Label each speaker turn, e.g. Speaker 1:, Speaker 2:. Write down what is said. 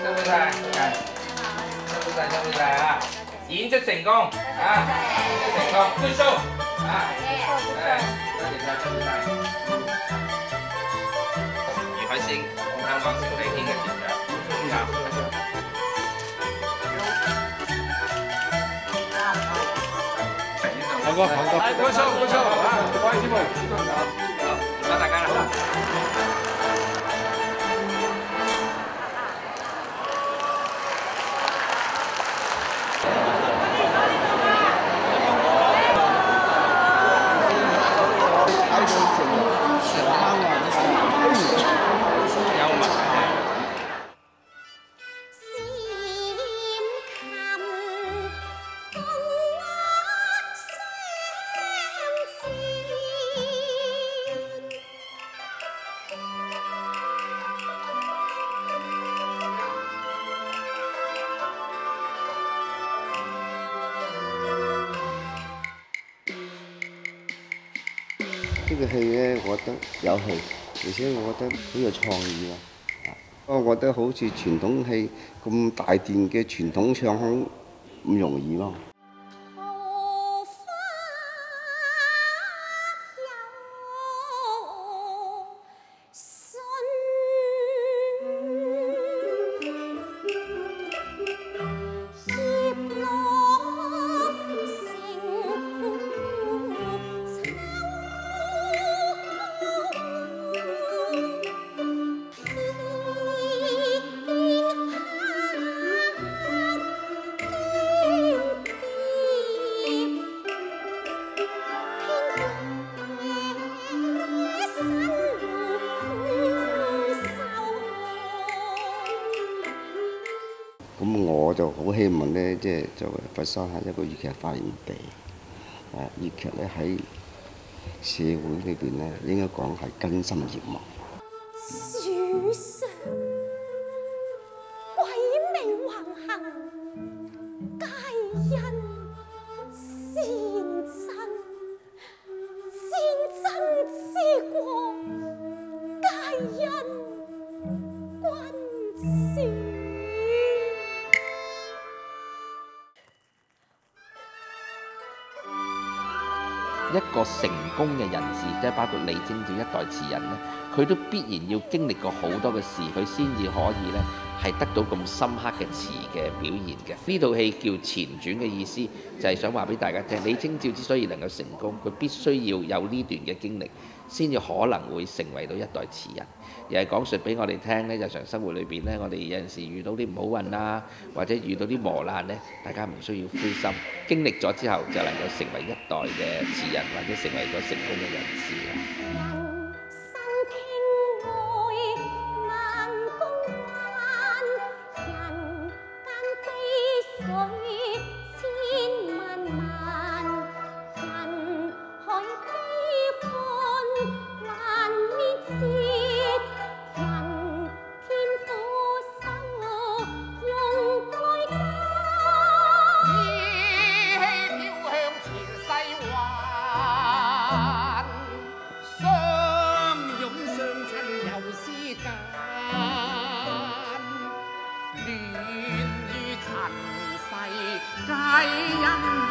Speaker 1: 辛苦晒，辛苦晒，辛苦晒啊！演出成功啊！演出成功 ，good show 啊！多謝晒，辛苦晒。余海星，香港小飛天嘅團長，
Speaker 2: 好哥，good show 啊！各位姊妹，
Speaker 1: 好，唔該大家啦。
Speaker 3: 呢個戲咧，我覺得有戲，而且我覺得好有創意咯。我覺得好似傳統戲咁大段嘅傳統唱腔唔容易咯。咁我就好希望咧，即係作為佛山係一個粵劇發源地，粵劇咧喺社會裏邊咧，應該講係根深葉茂。
Speaker 4: 樹上鬼魅橫行，皆因戰爭之過，皆因君主。
Speaker 5: 一個成功嘅人士，即係包括李清照一代詞人咧，佢都必然要經歷過好多嘅事，佢先至可以咧係得到咁深刻嘅詞嘅表現嘅。呢套戲叫前傳嘅意思，就係想話俾大家聽，李清照之所以能夠成功，佢必須要有呢段嘅經歷，先至可能會成為到一代詞人。又係講述俾我哋聽咧，日常生活裏邊咧，我哋有陣時遇到啲唔好運啦，或者遇到啲磨難咧，大家唔需要灰心，經歷咗之後就能夠成為一代嘅詞人，或者成為咗成功嘅人士啦。
Speaker 6: 皆因